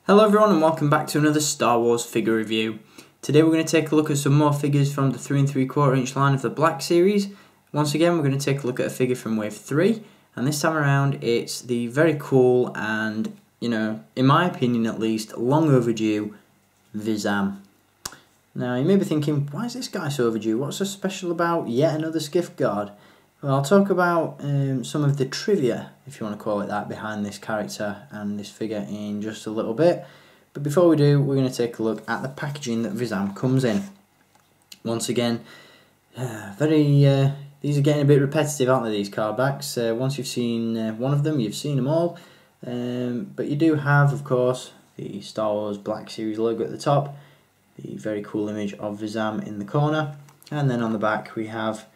Hello everyone and welcome back to another Star Wars figure review. Today we're going to take a look at some more figures from the 3 3/4 inch line of the Black series. Once again we're going to take a look at a figure from Wave 3, and this time around it's the very cool and, in my opinion at least, long overdue Vizam. Now you may be thinking, why is this guy so overdue? What's so special about yet another Skiff guard? Well, I'll talk about some of the trivia, if you want to call it that, behind this character and this figure in just a little bit. But before we do, we're going to take a look at the packaging that Vizam comes in. Once again, these are getting a bit repetitive, aren't they, these card backs? Once you've seen one of them, you've seen them all. But you do have, of course, the Star Wars Black Series logo at the top, the very cool image of Vizam in the corner, and then on the back we have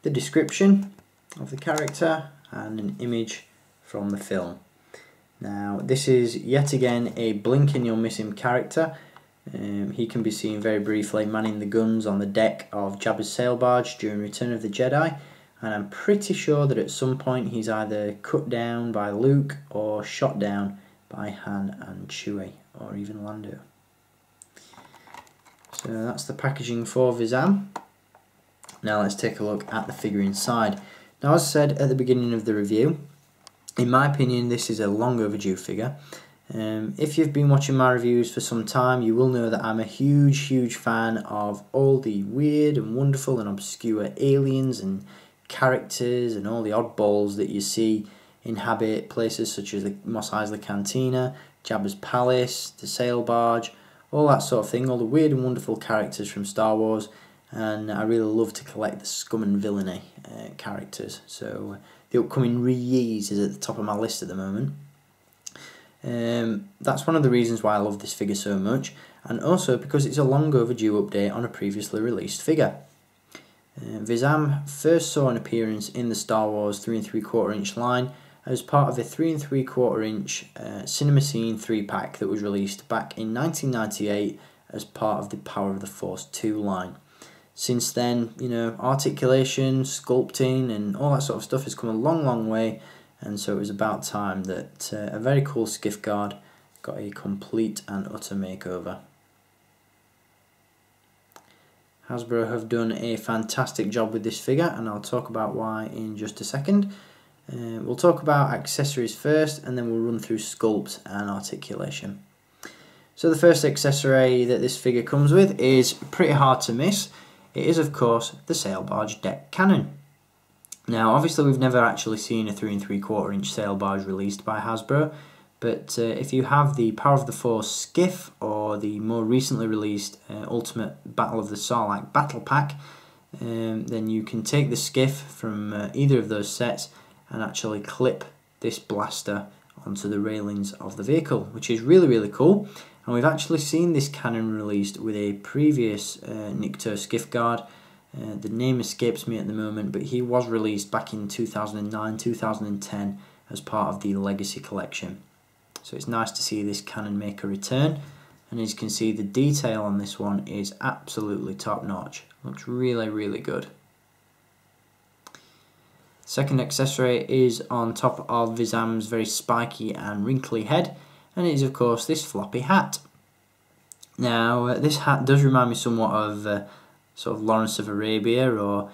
the description of the character and an image from the film. Now this is yet again a blink and you'll miss him character. He can be seen very briefly manning the guns on the deck of Jabba's sail barge during Return of the Jedi, and I'm pretty sure that at some point he's either cut down by Luke or shot down by Han and Chewie, or even Lando. So that's the packaging for Vizam. Now let's take a look at the figure inside. Now, as I said at the beginning of the review, in my opinion this is a long overdue figure. If you've been watching my reviews for some time, you will know that I'm a huge fan of all the weird and wonderful and obscure aliens and characters and all the oddballs that you see inhabit places such as the Mos Eisley Cantina, Jabba's Palace, the Sail Barge, all that sort of thing, all the weird and wonderful characters from Star Wars. And I really love to collect the scum and villainy characters. So the upcoming Ree-Yees is at the top of my list at the moment. That's one of the reasons why I love this figure so much, and also because it's a long overdue update on a previously released figure. Vizam first saw an appearance in the Star Wars 3 3/4 inch line as part of a 3 3/4 inch Cinema Scene 3-pack that was released back in 1998 as part of the Power of the Force 2 line. Since then, articulation, sculpting and all that sort of stuff has come a long way, and so it was about time that a very cool Skiff guard got a complete and utter makeover. Hasbro have done a fantastic job with this figure, and I'll talk about why in just a second. We'll talk about accessories first, and then we'll run through sculpt and articulation. So the first accessory that this figure comes with is pretty hard to miss. It is, of course, the sail barge deck cannon. Now, obviously, we've never actually seen a 3 3/4 inch sail barge released by Hasbro, but if you have the Power of the Force Skiff or the more recently released Ultimate Battle of the Sarlacc Battle Pack, then you can take the Skiff from either of those sets and actually clip this blaster onto the railings of the vehicle, which is really cool. And we've actually seen this cannon released with a previous Nikto Skiff guard. The name escapes me at the moment, but he was released back in 2009-2010 as part of the Legacy Collection. So it's nice to see this cannon make a return, and as you can see, the detail on this one is absolutely top notch. Looks really good. Second accessory is on top of Vizam's very spiky and wrinkly head, and it is, of course, this floppy hat. Now, this hat does remind me somewhat of sort of Lawrence of Arabia, or,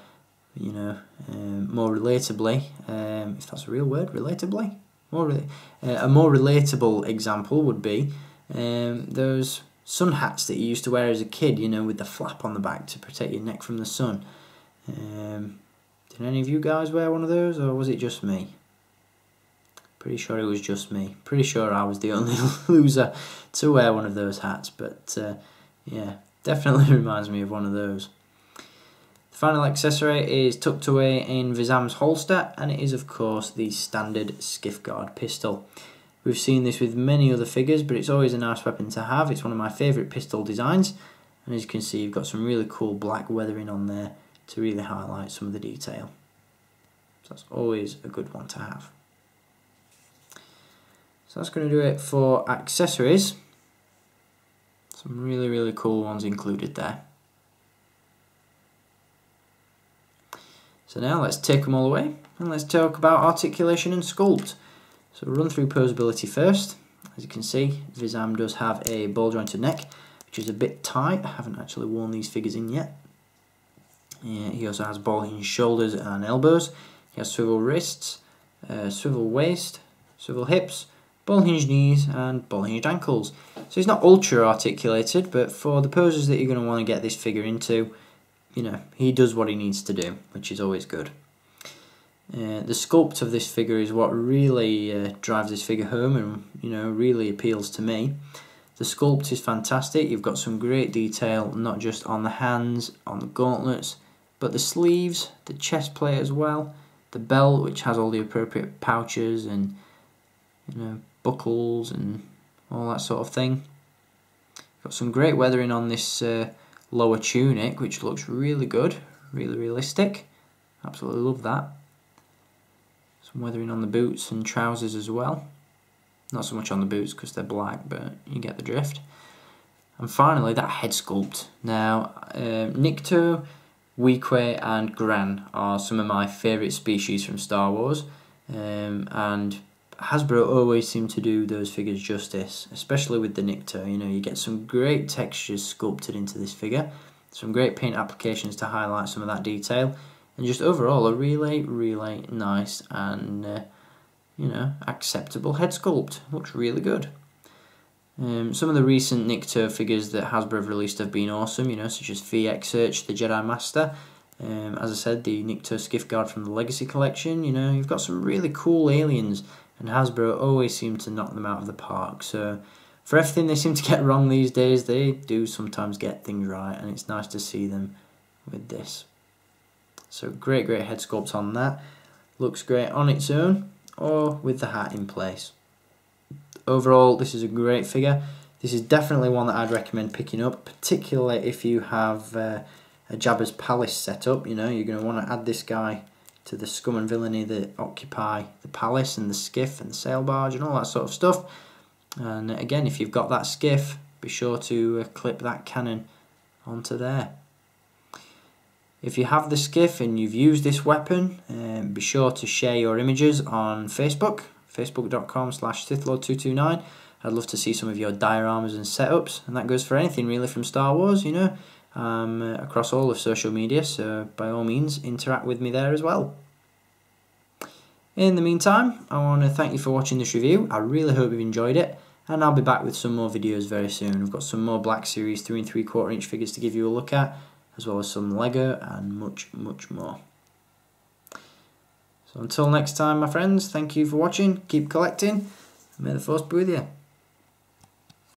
more relatably, if that's a real word, relatably? A more relatable example would be those sun hats that you used to wear as a kid, with the flap on the back to protect your neck from the sun. Did any of you guys wear one of those, or was it just me? Pretty sure it was just me. Pretty sure I was the only loser to wear one of those hats, but yeah, definitely reminds me of one of those. The final accessory is tucked away in Vizam's holster, and it is, of course, the standard Skiff guard pistol. We've seen this with many other figures, but it's always a nice weapon to have. It's one of my favourite pistol designs, and as you can see, you've got some really cool black weathering on there to really highlight some of the detail. So that's always a good one to have. So that's going to do it for accessories. Some really cool ones included there. So now let's take them all away and let's talk about articulation and sculpt. So we'll run through posability first. As you can see, Vizam does have a ball jointed neck, which is a bit tight. I haven't actually worn these figures in yet. He also has ball hinged shoulders and elbows. He has swivel wrists, swivel waist, swivel hips, ball hinged knees and ball hinged ankles. So he's not ultra articulated, but for the poses that you're going to want to get this figure into, you know, he does what he needs to do, which is always good. The sculpt of this figure is what really drives this figure home and, you know, really appeals to me. The sculpt is fantastic. You've got some great detail, not just on the hands, on the gauntlets, but the sleeves, the chest plate as well, the belt, which has all the appropriate pouches and, you know, buckles and all that sort of thing. Got some great weathering on this lower tunic, which looks really good, really realistic. Absolutely love that. Some weathering on the boots and trousers as well. Not so much on the boots because they're black, but you get the drift. And finally, that head sculpt. Now, Nikto, Weequay and Gran are some of my favourite species from Star Wars. And Hasbro always seem to do those figures justice, especially with the Nikto. You know, you get some great textures sculpted into this figure, some great paint applications to highlight some of that detail, and just overall a really, really nice and you know, acceptable head sculpt. Looks really good. Some of the recent Nikto figures that Hasbro have released have been awesome, you know, such as Fiek Search, the Jedi Master. As I said, the Nikto Skiff Guard from the Legacy Collection. You know, you've got some really cool aliens, and Hasbro always seem to knock them out of the park. So, for everything they seem to get wrong these days, they do sometimes get things right, and it's nice to see them with this. So, great head sculpt on that. Looks great on its own, or with the hat in place. Overall, this is a great figure. This is definitely one that I'd recommend picking up, particularly if you have a Jabba's Palace set up. You know, you're going to want to add this guy to the scum and villainy that occupy the palace and the skiff and the sail barge and all that sort of stuff. And again, if you've got that skiff, be sure to clip that cannon onto there. If you have the skiff and you've used this weapon, be sure to share your images on Facebook, facebook.com/SithLord229. I'd love to see some of your dioramas and setups, and that goes for anything really from Star Wars, you know, across all of social media, so by all means interact with me there as well. In the meantime, I want to thank you for watching this review. I really hope you've enjoyed it, and I'll be back with some more videos very soon. I've got some more Black Series 3 3/4 inch figures to give you a look at, as well as some Lego and much more. So until next time, my friends, thank you for watching, keep collecting, and may the Force be with you.